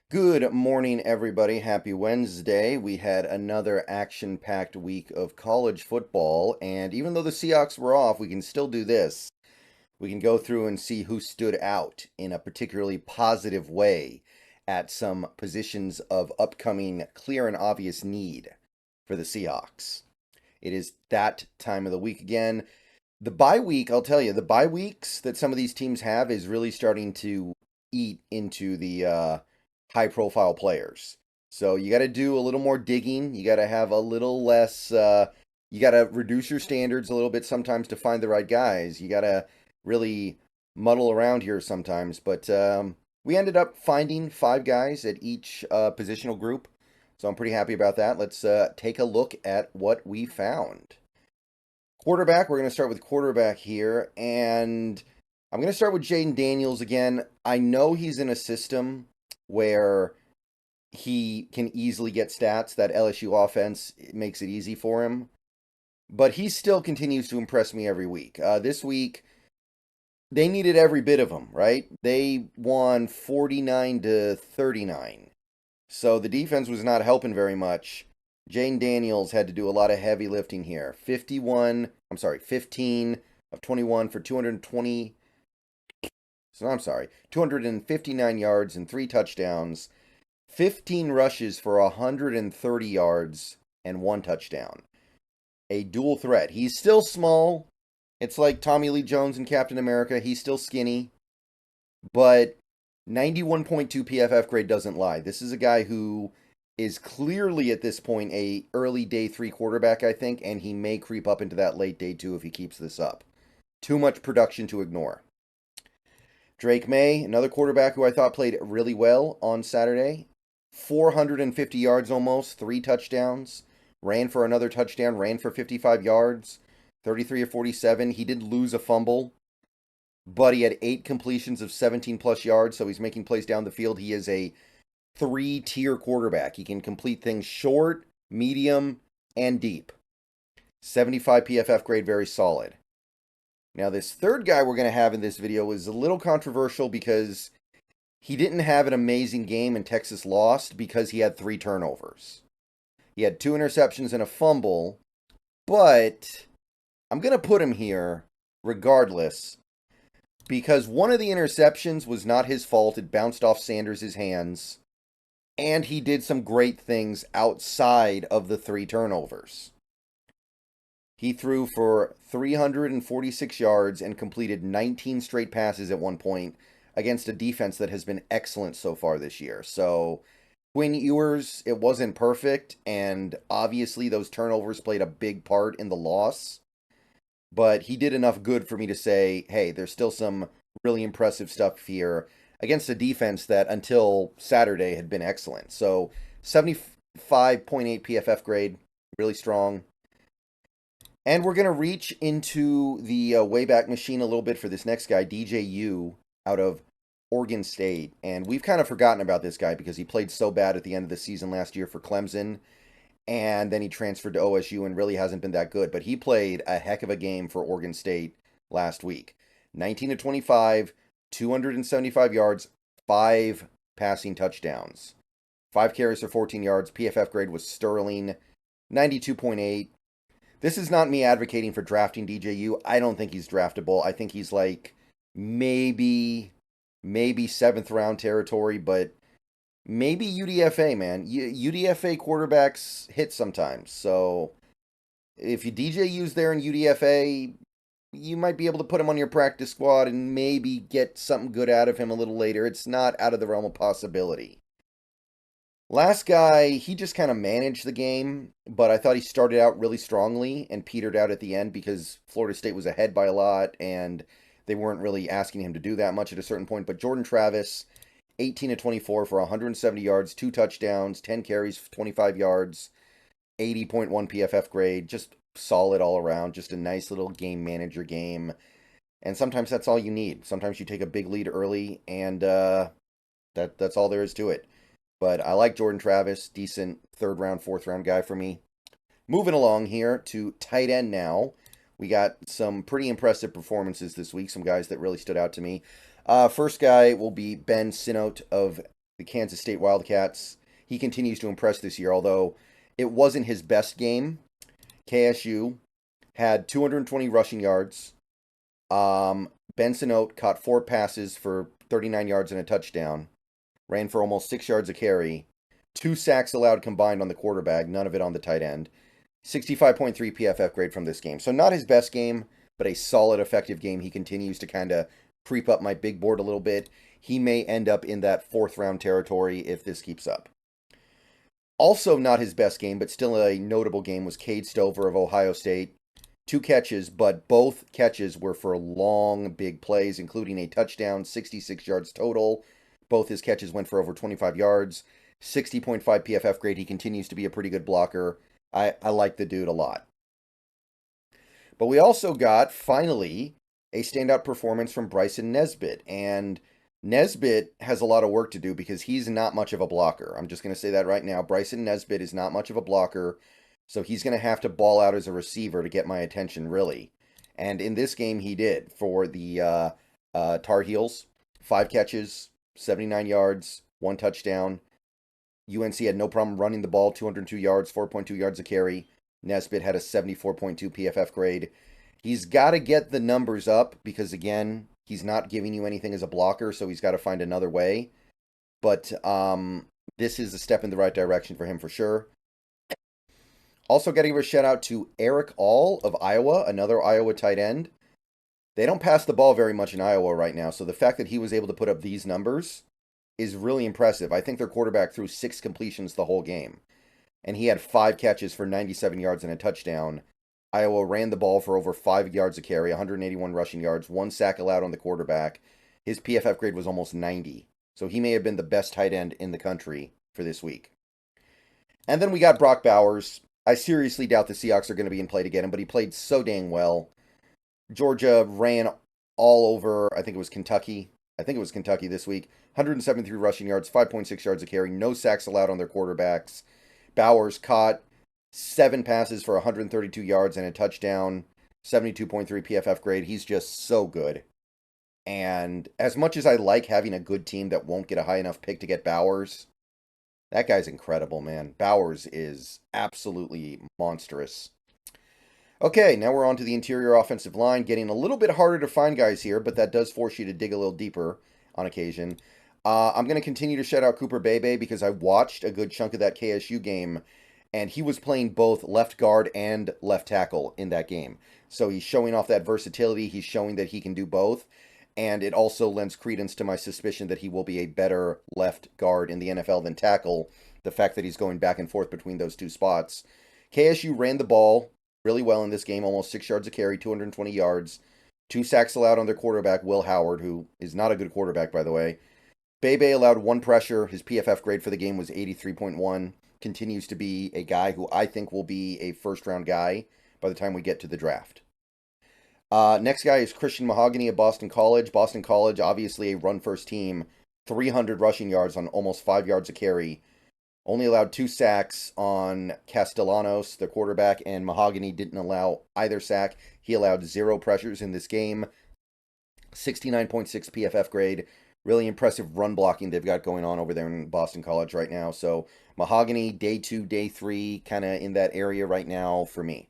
Good morning, everybody. Happy Wednesday. We had another action-packed week of college football, and even though the Seahawks were off, we can still do this. We can go through and see who stood out in a particularly positive way at some positions of upcoming clear and obvious need for the Seahawks. It is that time of the week again. The bye week, I'll tell you, the bye weeks that some of these teams have is really starting to eat into the high profile players. So you got to do a little more digging. You got to have a little less, you got to reduce your standards a little bit sometimes to find the right guys. You got to really muddle around here sometimes. But we ended up finding five guys at each positional group. So I'm pretty happy about that. Let's take a look at what we found. Quarterback, we're going to start with quarterback here. And I'm going to start with Jaden Daniels again. I know he's in a system where he can easily get stats. That LSU offense makes it easy for him. But he still continues to impress me every week. This week, they needed every bit of him, right? They won 49-39. So the defense was not helping very much. Jaden Daniels had to do a lot of heavy lifting here. 15 of 21 for 259 yards and 3 touchdowns, 15 rushes for 130 yards and 1 touchdown. A dual threat. He's still small. It's like Tommy Lee Jones in Captain America. He's still skinny. But 91.2 PFF grade doesn't lie. This is a guy who is clearly at this point a early day 3 quarterback, I think, and he may creep up into that late day 2 if he keeps this up. Too much production to ignore. Drake May, another quarterback who I thought played really well on Saturday. 450 yards almost, 3 touchdowns. Ran for another touchdown, ran for 55 yards, 33 of 47. He did lose a fumble, but he had 8 completions of 17 plus yards, so he's making plays down the field. He is a 3-tier quarterback. He can complete things short, medium, and deep. 75 PFF grade, very solid. Now, this third guy we're going to have in this video is a little controversial because he didn't have an amazing game and Texas lost because he had 3 turnovers. He had 2 interceptions and a fumble, but I'm going to put him here regardless because one of the interceptions was not his fault. It bounced off Sanders' hands, and he did some great things outside of the 3 turnovers. He threw for 346 yards and completed 19 straight passes at one point against a defense that has been excellent so far this year. So, Quinn Ewers, it wasn't perfect, and obviously those turnovers played a big part in the loss. But he did enough good for me to say, hey, there's still some really impressive stuff here against a defense that until Saturday had been excellent. So, 75.8 PFF grade, really strong. And we're going to reach into the Wayback Machine a little bit for this next guy, DJU, out of Oregon State. And we've kind of forgotten about this guy because he played so bad at the end of the season last year for Clemson. And then he transferred to OSU and really hasn't been that good. But he played a heck of a game for Oregon State last week. 19 of 25, 275 yards, 5 passing touchdowns. 5 carries for 14 yards. PFF grade was sterling, 92.8. This is not me advocating for drafting DJU. I don't think he's draftable. I think he's like maybe 7th round territory, but maybe UDFA, man. UDFA quarterbacks hit sometimes. So if you DJU's there in UDFA, you might be able to put him on your practice squad and maybe get something good out of him a little later. It's not out of the realm of possibility. Last guy, he just kind of managed the game, but I thought he started out really strongly and petered out at the end because Florida State was ahead by a lot and they weren't really asking him to do that much at a certain point. But Jordan Travis, 18 of 24 for 170 yards, 2 touchdowns, 10 carries, 25 yards, 80.1 PFF grade, just solid all around, just a nice little game manager game. And sometimes that's all you need. Sometimes you take a big lead early and that's all there is to it. But I like Jordan Travis, decent 3rd round, 4th round guy for me. Moving along here to tight end now. We got some pretty impressive performances this week, some guys that really stood out to me. First guy will be Ben Sinote of the Kansas State Wildcats. He continues to impress this year, although it wasn't his best game. KSU had 220 rushing yards. Benson Oat caught 4 passes for 39 yards and a touchdown. Ran for almost 6 yards a carry. 2 sacks allowed combined on the quarterback, none of it on the tight end. 65.3 PFF grade from this game. So not his best game, but a solid, effective game. He continues to kind of creep up my big board a little bit. He may end up in that 4th round territory if this keeps up. Also not his best game, but still a notable game, was Cade Stover of Ohio State. 2 catches, but both catches were for long, big plays, including a touchdown, 66 yards total. Both his catches went for over 25 yards. 60.5 PFF grade. He continues to be a pretty good blocker. I like the dude a lot. But we also got, finally, a standout performance from Bryson Nesbitt. And Nesbitt has a lot of work to do because he's not much of a blocker. I'm just going to say that right now. Bryson Nesbitt is not much of a blocker, so he's going to have to ball out as a receiver to get my attention, really. And in this game, he did for the Tar Heels. 5 catches, 79 yards, 1 touchdown. UNC had no problem running the ball, 202 yards, 4.2 yards a carry. Nesbitt had a 74.2 PFF grade. He's got to get the numbers up because, again, he's not giving you anything as a blocker, so he's got to find another way. But this is a step in the right direction for him for sure. Also got to give a shout out to Eric All of Iowa, another Iowa tight end. They don't pass the ball very much in Iowa right now, so the fact that he was able to put up these numbers is really impressive. I think their quarterback threw 6 completions the whole game, and he had 5 catches for 97 yards and a touchdown. Iowa ran the ball for over 5 yards a carry, 181 rushing yards, 1 sack allowed on the quarterback. His PFF grade was almost 90, so he may have been the best tight end in the country for this week. And then we got Brock Bowers. I seriously doubt the Seahawks are going to be in play to get him, but he played so dang well. Georgia ran all over, I think it was Kentucky. This week. 173 rushing yards, 5.6 yards a carry, no sacks allowed on their quarterbacks. Bowers caught 7 passes for 132 yards and a touchdown, 72.3 PFF grade. He's just so good. And as much as I like having a good team that won't get a high enough pick to get Bowers, that guy's incredible, man. Bowers is absolutely monstrous. Okay, now we're on to the interior offensive line. Getting a little bit harder to find guys here, but that does force you to dig a little deeper on occasion. I'm going to continue to shout out Cooper Bebe because I watched a good chunk of that KSU game, and he was playing both left guard and left tackle in that game. So he's showing off that versatility. He's showing that he can do both, and it also lends credence to my suspicion that he will be a better left guard in the NFL than tackle, the fact that he's going back and forth between those 2 spots. KSU ran the ball really well in this game, almost 6 yards a carry, 220 yards. 2 sacks allowed on their quarterback, Will Howard, who is not a good quarterback, by the way. Bebe allowed 1 pressure. His PFF grade for the game was 83.1. Continues to be a guy who I think will be a first-round guy by the time we get to the draft. Next guy is Christian Mahogany of Boston College. Boston College, obviously a run-first team. 300 rushing yards on almost 5 yards a carry. Only allowed 2 sacks on Castellanos, the quarterback, and Mahogany didn't allow either sack. He allowed 0 pressures in this game. 69.6 PFF grade. Really impressive run blocking they've got going on over there in Boston College right now. So Mahogany, day 2, day 3, kind of in that area right now for me.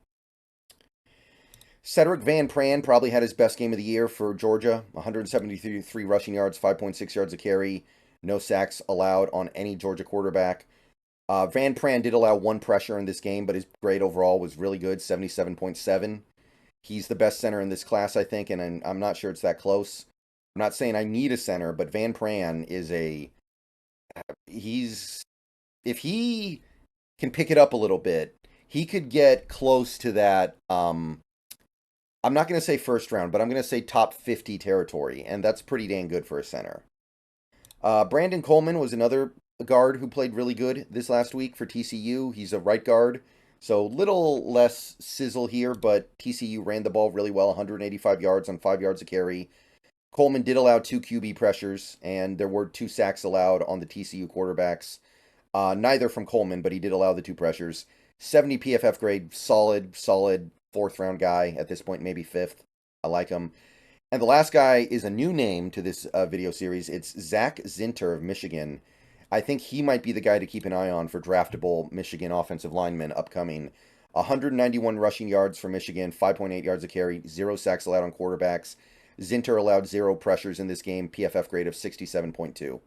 Cedric Van Pran probably had his best game of the year for Georgia. 173 rushing yards, 5.6 yards a carry. No sacks allowed on any Georgia quarterback. Van Pran did allow 1 pressure in this game, but his grade overall was really good, 77.7. He's the best center in this class, I think, and I'm not sure it's that close. I'm not saying I need a center, but Van Pran is if he can pick it up a little bit, he could get close to that, I'm not going to say first round, but I'm going to say top 50 territory, and that's pretty dang good for a center. Brandon Coleman was another guard who played really good this last week for TCU. He's a right guard, so little less sizzle here, but TCU ran the ball really well, 185 yards on 5 yards a carry. Coleman did allow 2 QB pressures, and there were 2 sacks allowed on the TCU quarterbacks. Neither from Coleman, but he did allow the 2 pressures. 70 PFF grade, solid 4th round guy at this point, maybe 5th. I like him. And the last guy is a new name to this video series. It's Zach Zinter of Michigan. I think he might be the guy to keep an eye on for draftable Michigan offensive linemen upcoming. 191 rushing yards for Michigan, 5.8 yards a carry, 0 sacks allowed on quarterbacks. Zinter allowed 0 pressures in this game, PFF grade of 67.2.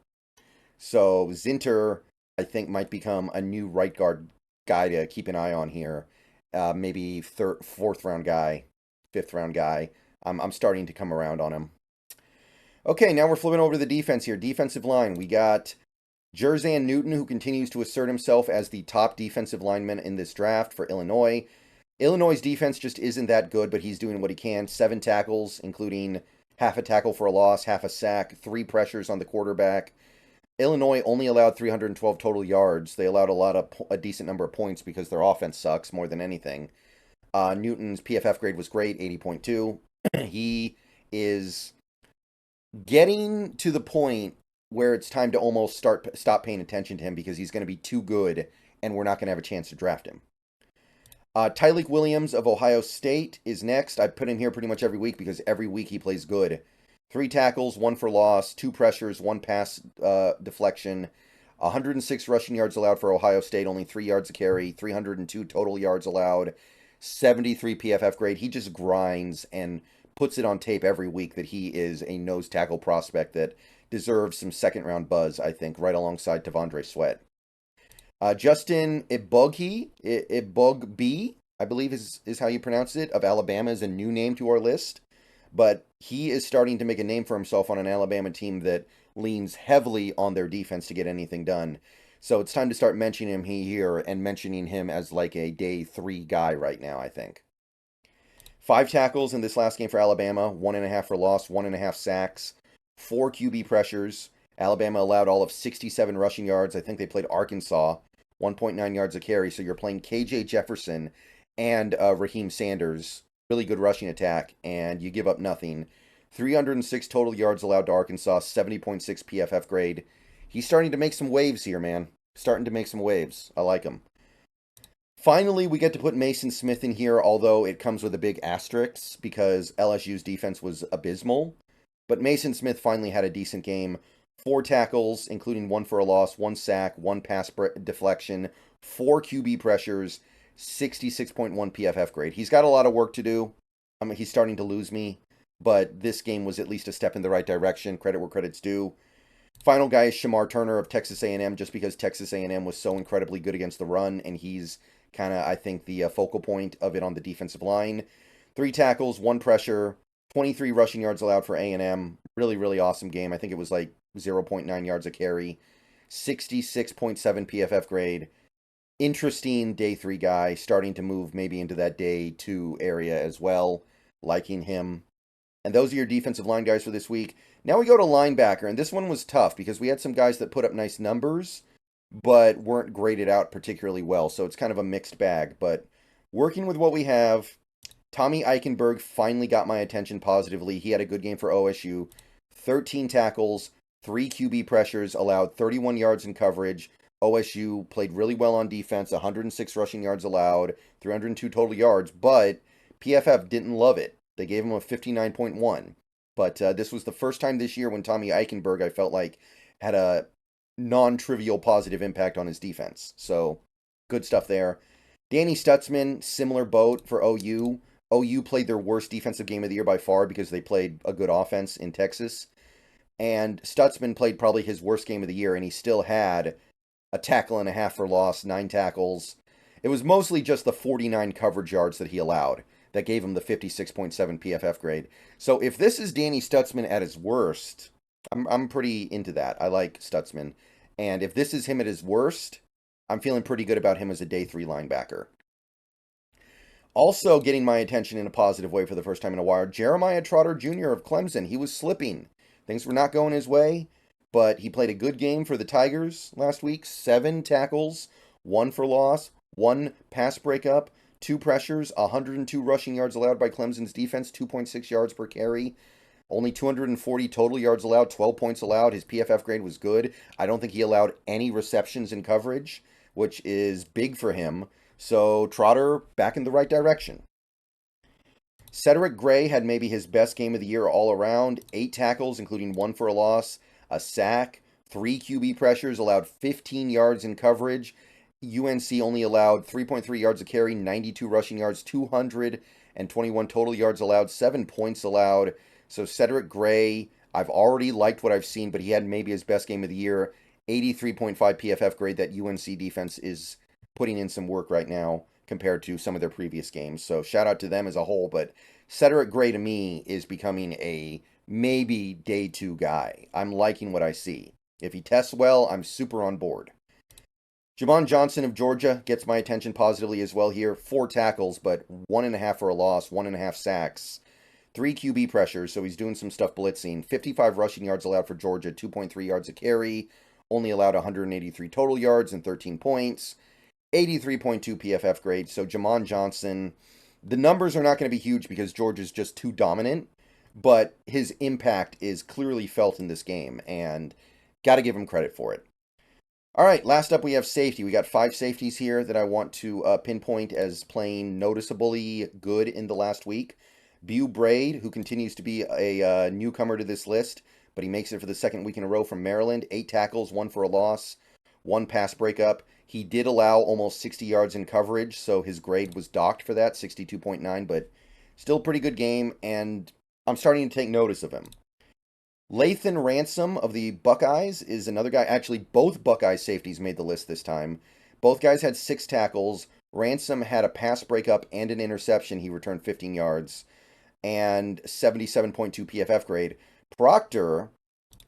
So Zinter, I think, might become a new right guard guy to keep an eye on here. Maybe fourth round guy, fifth round guy. I'm starting to come around on him. Okay, now we're flipping over to the defense here. Defensive line. We got Jerzan Newton, who continues to assert himself as the top defensive lineman in this draft for Illinois. Illinois' defense just isn't that good, but he's doing what he can. 7 tackles, including half a tackle for a loss, half a sack, 3 pressures on the quarterback. Illinois only allowed 312 total yards. They allowed a decent number of points because their offense sucks more than anything. Newton's PFF grade was great, 80.2. He is getting to the point where it's time to almost stop paying attention to him because he's going to be too good and we're not going to have a chance to draft him. Tyleik Williams of Ohio State is next. I put him here pretty much every week because every week he plays good. 3 tackles, 1 for loss, 2 pressures, 1 pass deflection, 106 rushing yards allowed for Ohio State, only 3 yards a carry, 302 total yards allowed, 73 PFF grade. He just grinds and puts it on tape every week that he is a nose tackle prospect that deserves some second-round buzz, I think, right alongside T'Vondre Sweat. Justin Igbogbe, I believe is how you pronounce it, of Alabama is a new name to our list. But he is starting to make a name for himself on an Alabama team that leans heavily on their defense to get anything done. So it's time to start mentioning him here and mentioning him as like a day 3 guy right now, I think. 5 tackles in this last game for Alabama, 1.5 for loss, 1.5 sacks, 4 QB pressures. Alabama allowed all of 67 rushing yards. I think they played Arkansas, 1.9 yards a carry. So you're playing KJ Jefferson and Raheem Sanders. Really good rushing attack, and you give up nothing. 306 total yards allowed to Arkansas, 70.6 PFF grade. He's starting to make some waves here, man. Starting to make some waves. I like him. Finally, we get to put Mason Smith in here, although it comes with a big asterisk because LSU's defense was abysmal. But Mason Smith finally had a decent game. 4 tackles, including 1 for a loss, 1 sack, 1 pass deflection, 4 QB pressures, 66.1 PFF grade. He's got a lot of work to do. I mean, he's starting to lose me, but this game was at least a step in the right direction. Credit where credit's due. Final guy is Shamar Turner of Texas A&M, just because Texas A&M was so incredibly good against the run, and he's kind of, I think, the focal point of it on the defensive line. 3 tackles, 1 pressure, 23 rushing yards allowed for A&M. Really, really awesome game. I think it was like 0.9 yards a carry. 66.7 PFF grade. Interesting day 3 guy, starting to move maybe into that day 2 area as well. Liking him. And those are your defensive line guys for this week. Now we go to linebacker, and this one was tough because we had some guys that put up nice numbers, but weren't graded out particularly well. So it's kind of a mixed bag. But working with what we have, Tommy Eichenberg finally got my attention positively. He had a good game for OSU. 13 tackles, 3 QB pressures, allowed 31 yards in coverage. OSU played really well on defense, 106 rushing yards allowed, 302 total yards, but PFF didn't love it. They gave him a 59.1. But this was the first time this year when Tommy Eichenberg, I felt like, had a non-trivial positive impact on his defense. So, good stuff there. Danny Stutzman, similar boat for OU. OU played their worst defensive game of the year by far because they played a good offense in Texas. And Stutzman played probably his worst game of the year, and he still had a tackle and a half for loss, 9 tackles. It was mostly just the 49 coverage yards that he allowed that gave him the 56.7 PFF grade. So if this is Danny Stutzman at his worst, I'm pretty into that. I like Stutzman. And if this is him at his worst, I'm feeling pretty good about him as a day 3 linebacker. Also getting my attention in a positive way for the first time in a while, Jeremiah Trotter Jr. of Clemson. He was slipping. Things were not going his way. But he played a good game for the Tigers last week. 7 tackles, 1 for loss, 1 pass breakup, 2 pressures, 102 rushing yards allowed by Clemson's defense, 2.6 yards per carry. Only 240 total yards allowed, 12 points allowed. His PFF grade was good. I don't think he allowed any receptions in coverage, which is big for him. So Trotter back in the right direction. Cedric Gray had maybe his best game of the year all around. 8 tackles, including 1 for a loss, a sack, 3 QB pressures, allowed 15 yards in coverage. UNC only allowed 3.3 yards a carry, 92 rushing yards, 221 total yards allowed, 7 points allowed. So Cedric Gray, I've already liked what I've seen, but he had maybe his best game of the year. 83.5 PFF grade. That UNC defense is putting in some work right now compared to some of their previous games. So shout out to them as a whole. But Cedric Gray to me is becoming a maybe day 2 guy. I'm liking what I see. If he tests well, I'm super on board. Jamon Johnson of Georgia gets my attention positively as well here. 4 tackles, but 1.5 for a loss, 1.5 sacks. 3 QB pressures, so he's doing some stuff blitzing. 55 rushing yards allowed for Georgia, 2.3 yards a carry. Only allowed 183 total yards and 13 points. 83.2 PFF grade. So Jamon Johnson, the numbers are not going to be huge because Georgia's just too dominant, but his impact is clearly felt in this game, and got to give him credit for it. All right, last up we have safety. We got 5 safeties here that I want to pinpoint as playing noticeably good in the last week. Beau Braid, who continues to be a newcomer to this list, but he makes it for the second week in a row from Maryland. 8 tackles, 1 for a loss, 1 pass breakup. He did allow almost 60 yards in coverage, so his grade was docked for that, 62.9, but still a pretty good game, and I'm starting to take notice of him. Lathan Ransom of the Buckeyes is another guy. Actually, both Buckeyes safeties made the list this time. Both guys had 6 tackles. Ransom had a pass breakup and an interception. He returned 15 yards and 77.2 PFF grade. Proctor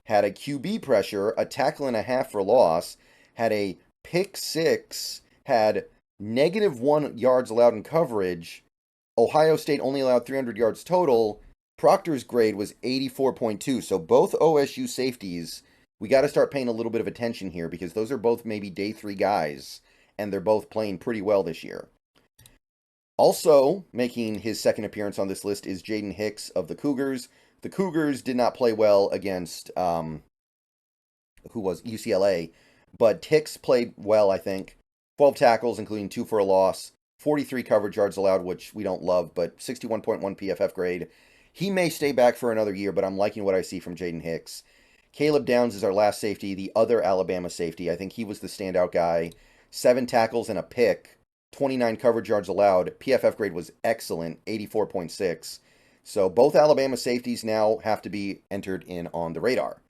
had a QB pressure, a tackle and a half for loss, had a pick 6, had -1 yards allowed in coverage. Ohio State only allowed 300 yards total. Proctor's grade was 84.2. So both OSU safeties, we got to start paying a little bit of attention here because those are both maybe day 3 guys, and they're both playing pretty well this year. Also making his second appearance on this list is Jaden Hicks of the Cougars. The Cougars did not play well against UCLA, but Hicks played well, I think. 12 tackles, including 2 for a loss, 43 coverage yards allowed, which we don't love, but 61.1 PFF grade. He may stay back for another year, but I'm liking what I see from Jaden Hicks. Caleb Downs is our last safety, the other Alabama safety. I think he was the standout guy. 7 tackles and a pick, 29 coverage yards allowed. PFF grade was excellent, 84.6. So both Alabama safeties now have to be entered in on the radar.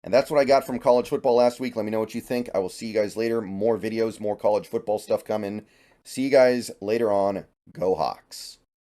And that's what I got from college football last week. Let me know what you think. I will see you guys later. More videos, more college football stuff coming. See you guys later on. Go Hawks.